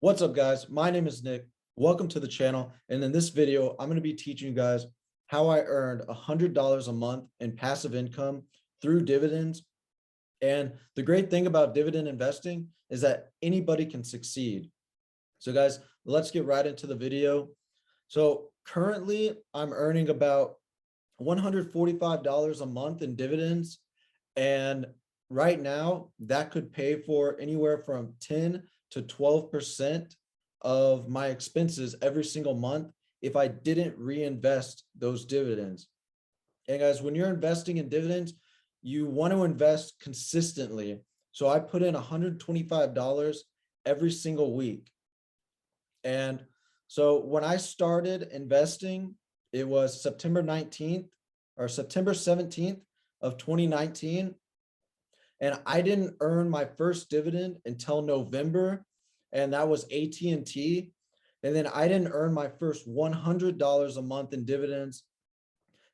What's up, guys? My name is Nick. Welcome to the channel. And in this video, I'm going to be teaching you guys how I earned $100 a month in passive income through dividends. And the great thing about dividend investing is that anybody can succeed. So guys, let's get right into the video. So currently I'm earning about $145 a month in dividends. And right now that could pay for anywhere from 10 to 12% of my expenses every single month if I didn't reinvest those dividends. And guys, when you're investing in dividends, you want to invest consistently. So I put in $125 every single week. And so when I started investing, it was September 19th or September 17th of 2019. And I didn't earn my first dividend until November, and that was AT&T. And then I didn't earn my first $100 a month in dividends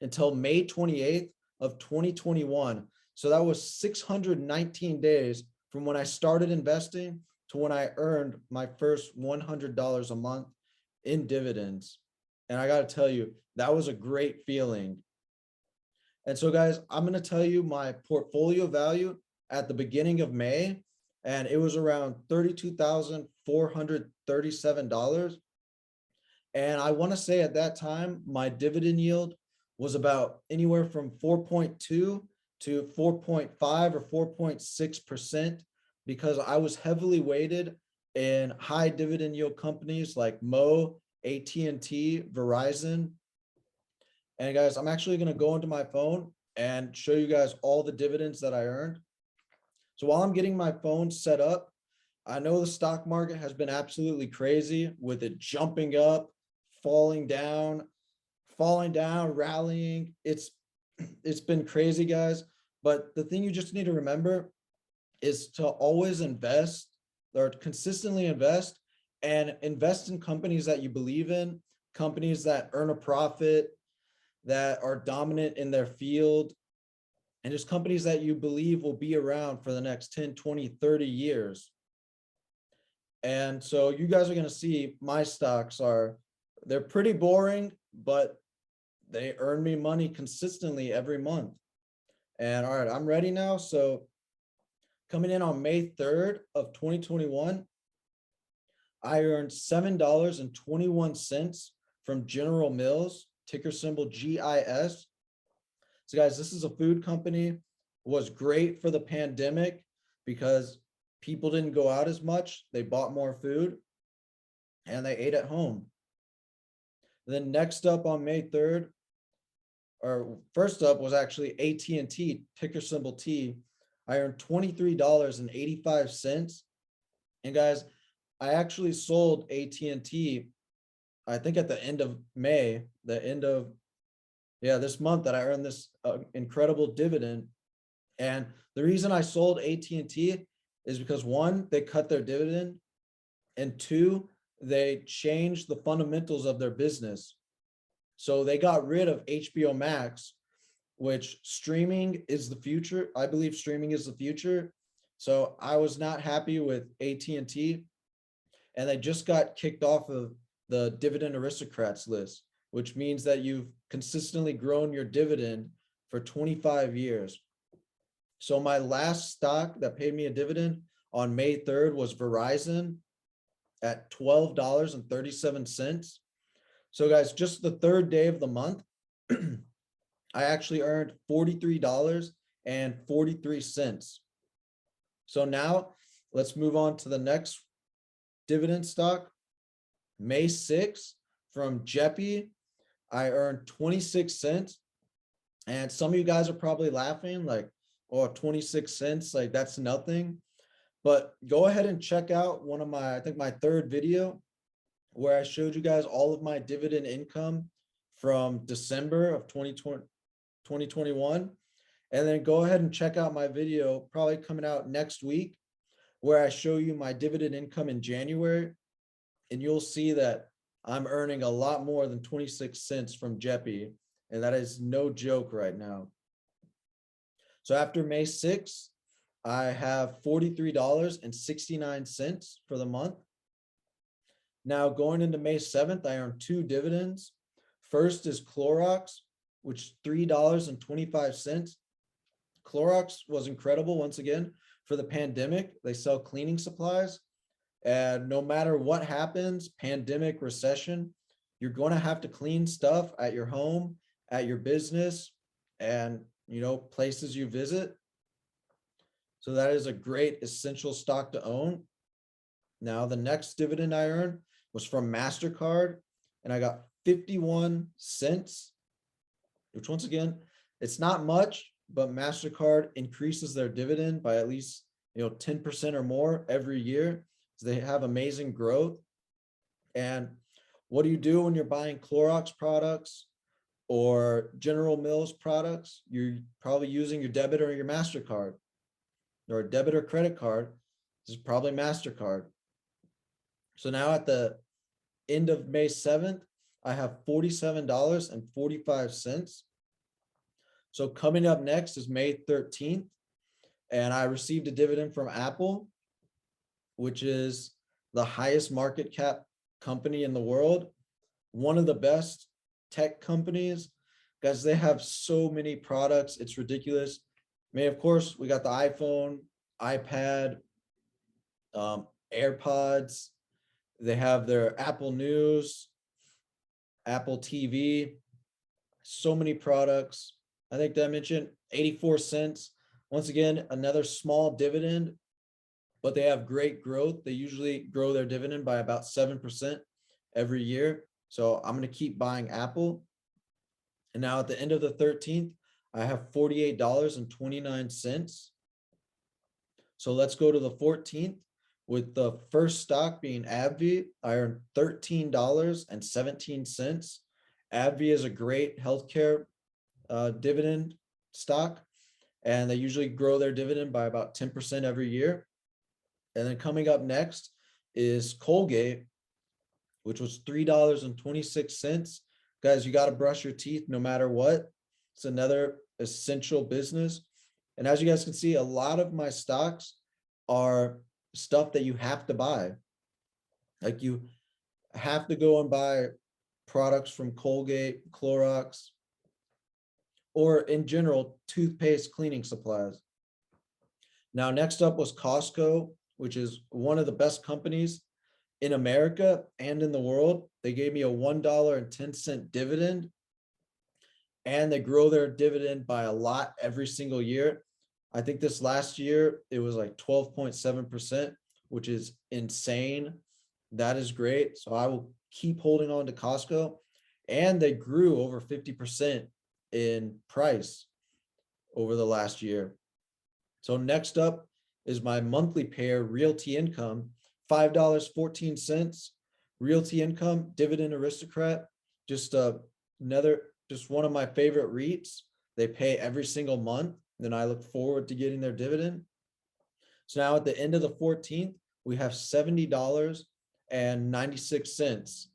until May 28th of 2021. So that was 619 days from when I started investing to when I earned my first $100 a month in dividends. And I got to tell you, that was a great feeling. And so guys, I'm going to tell you my portfolio value at the beginning of May, and it was around $32,437. And I want to say at that time, my dividend yield was about anywhere from 4.2 to 4.5 or 4.6% because I was heavily weighted in high dividend yield companies like Mo, AT&T, Verizon. And guys, I'm actually going to go into my phone and show you guys all the dividends that I earned. So while I'm getting my phone set up, I know the stock market has been absolutely crazy with it jumping up, falling down, rallying. It's been crazy, guys. But the thing you just need to remember is to always invest or consistently invest and invest in companies that you believe in, companies that earn a profit, that are dominant in their field, and just companies that you believe will be around for the next 10, 20, 30 years. And so you guys are going to see my stocks they're pretty boring, but they earn me money consistently every month. And all right, I'm ready now. So coming in on May 3rd of 2021, I earned $7.21 from General Mills, ticker symbol GIS. So guys, this is a food company. It was great for the pandemic because people didn't go out as much. They bought more food and they ate at home. Then next up on May 3rd, or first up was actually AT&T, ticker symbol T. I earned $23.85. And guys, I actually sold AT&T, I think at the end of May, this month that I earned this incredible dividend. And the reason I sold AT&T is because one, they cut their dividend, and two, they changed the fundamentals of their business. So they got rid of HBO Max, which streaming is the future. I believe streaming is the future. So I was not happy with AT&T, and they just got kicked off of the Dividend Aristocrats list, which means that you've consistently grown your dividend for 25 years. So my last stock that paid me a dividend on May 3rd was Verizon at $12.37. So guys, just the third day of the month, I actually earned $43.43. So now let's move on to the next dividend stock. May 6th from Jeppy, I earned 26 cents. And some of you guys are probably laughing like, oh, 26 cents, like that's nothing. But go ahead and check out one of my, I think my third video where I showed you guys all of my dividend income from December of 2021. And then go ahead and check out my video probably coming out next week where I show you my dividend income in January. And you'll see that I'm earning a lot more than 26 cents from Jeppy. And that is no joke right now. So after May 6th, I have $43.69 for the month. Now going into May 7th, I earned two dividends. First is Clorox, which is $3.25. Clorox was incredible once again for the pandemic. They sell cleaning supplies. And no matter what happens, pandemic, recession, you're going to have to clean stuff at your home, at your business, and places you visit. So that is a great essential stock to own. Now, the next dividend I earned was from MasterCard, and I got 51 cents, which once again, it's not much, but MasterCard increases their dividend by at least 10% or more every year. So they have amazing growth. And what do you do when you're buying Clorox products or General Mills products? You're probably using your debit or your MasterCard, or a debit or credit card. This is probably MasterCard. So now at the end of May 7th, I have $47.45. So coming up next is May 13th, and I received a dividend from Apple, which is the highest market cap company in the world, one of the best tech companies. Guys, they have so many products, it's ridiculous. I mean, of course, we got the iPhone, iPad, AirPods. They have their Apple News, Apple TV, so many products. I think that I mentioned 84 cents. Once again, another small dividend, but they have great growth. They usually grow their dividend by about 7% every year. So I'm going to keep buying Apple. And now at the end of the 13th, I have $48.29. So let's go to the 14th with the first stock being AbbVie. I earned $13.17. AbbVie is a great healthcare dividend stock, and they usually grow their dividend by about 10% every year. And then coming up next is Colgate, which was $3.26. Guys, you got to brush your teeth no matter what. It's another essential business. And as you guys can see, a lot of my stocks are stuff that you have to buy. Like you have to go and buy products from Colgate, Clorox, or in general, toothpaste, cleaning supplies. Now, next up was Costco, which is one of the best companies in America and in the world. They gave me a $1.10 dividend, and they grow their dividend by a lot every single year. I think this last year, it was like 12.7%, which is insane. That is great. So I will keep holding on to Costco, and they grew over 50% in price over the last year. So next up is my monthly pair, Realty Income, $5.14. Realty Income, Dividend Aristocrat, just one of my favorite REITs. They pay every single month. Then I look forward to getting their dividend. So now at the end of the 14th, we have $70.96.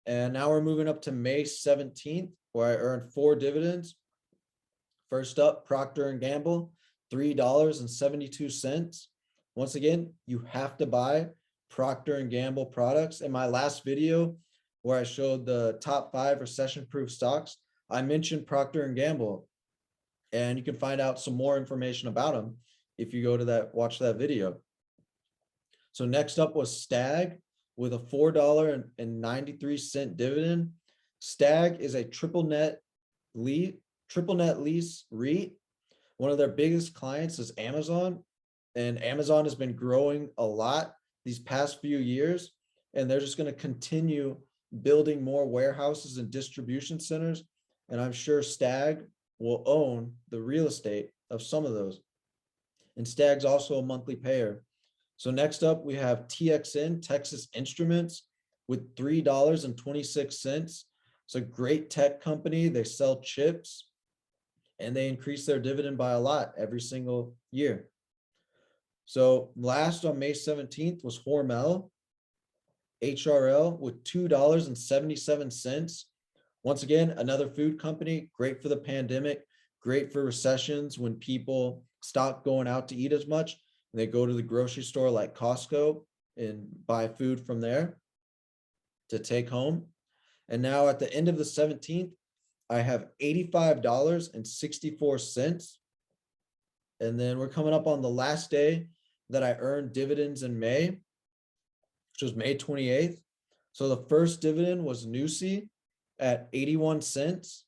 And now we're moving up to May 17th, where I earned 4 dividends. First up, Procter & Gamble, $3.72. Once again, you have to buy Procter & Gamble products. In my last video, where I showed the top 5 recession-proof stocks, I mentioned Procter & Gamble, and you can find out some more information about them if you go to watch that video. So next up was Stag with a $4.93 dividend. Stag is a triple net lease REIT. One of their biggest clients is Amazon, and Amazon has been growing a lot these past few years, and they're just going to continue building more warehouses and distribution centers. And I'm sure Stag will own the real estate of some of those. And Stag's also a monthly payer. So next up, we have TXN, Texas Instruments, with $3.26. It's a great tech company. They sell chips, and they increase their dividend by a lot every single year. So last on May 17th was Hormel, HRL, with $2.77. Once again, another food company, great for the pandemic, great for recessions when people stop going out to eat as much and they go to the grocery store like Costco. and buy food from there to take home. And now at the end of the 17th, I have $85.64. And then we're coming up on the last day that I earned dividends in May, which was May 28th. So the first dividend was NUSI at 81 cents,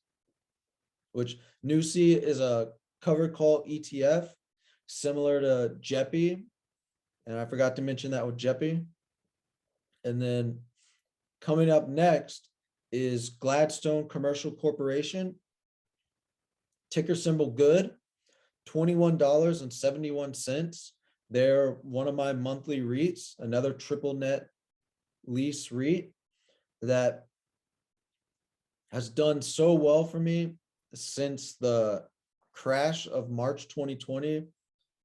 which NUSI is a covered call ETF similar to JEPI. And I forgot to mention that with JEPI. And then coming up next is Gladstone Commercial Corporation, ticker symbol GOOD, $21.71. They're one of my monthly REITs, another triple net lease REIT that has done so well for me since the crash of March 2020.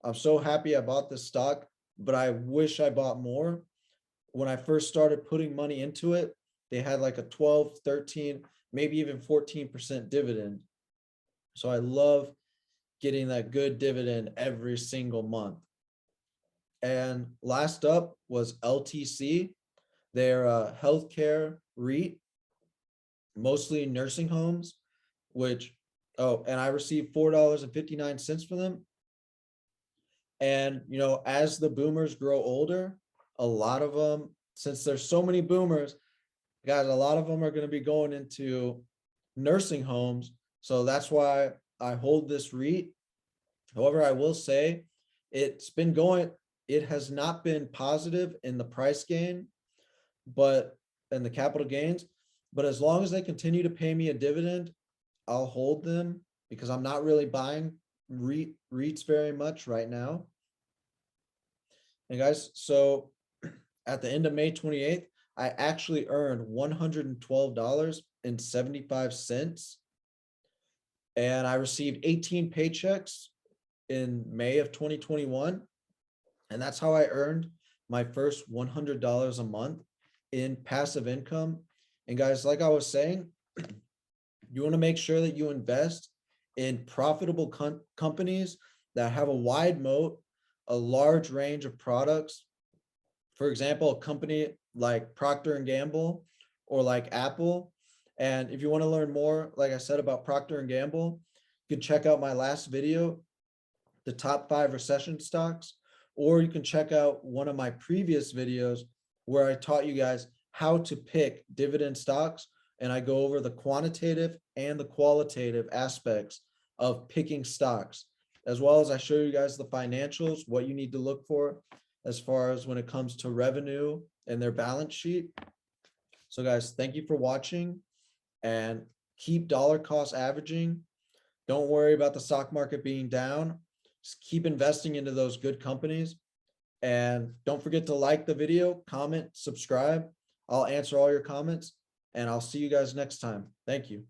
I'm so happy I bought this stock, but I wish I bought more. When I first started putting money into it, they had like a 12, 13, maybe even 14% dividend. So I love getting that good dividend every single month. And last up was LTC. They're a healthcare REIT, mostly nursing homes, which, oh, and I received $4.59 for them. And, you know, as the boomers grow older, a lot of them, since there's so many boomers, guys, a lot of them are going to be going into nursing homes. So that's why I hold this REIT. However, I will say it's been going, it has not been positive in the price gain, but in the capital gains. But as long as they continue to pay me a dividend, I'll hold them because I'm not really buying REITs very much right now. And guys, so at the end of May 28th, I actually earned $112.75. And I received 18 paychecks in May of 2021. And that's how I earned my first $100 a month in passive income. And guys, like I was saying, you want to make sure that you invest in profitable companies that have a wide moat, a large range of products. For example, a company like Procter and Gamble or like Apple. And if you want to learn more, like I said, about Procter and Gamble, you can check out my last video, the top 5 recession stocks, or you can check out one of my previous videos where I taught you guys how to pick dividend stocks. And I go over the quantitative and the qualitative aspects of picking stocks, as well as I show you guys the financials, what you need to look for as far as when it comes to revenue and their balance sheet. So guys, thank you for watching and keep dollar cost averaging. Don't worry about the stock market being down. Just keep investing into those good companies. And don't forget to like the video, comment, subscribe. I'll answer all your comments, and I'll see you guys next time. Thank you.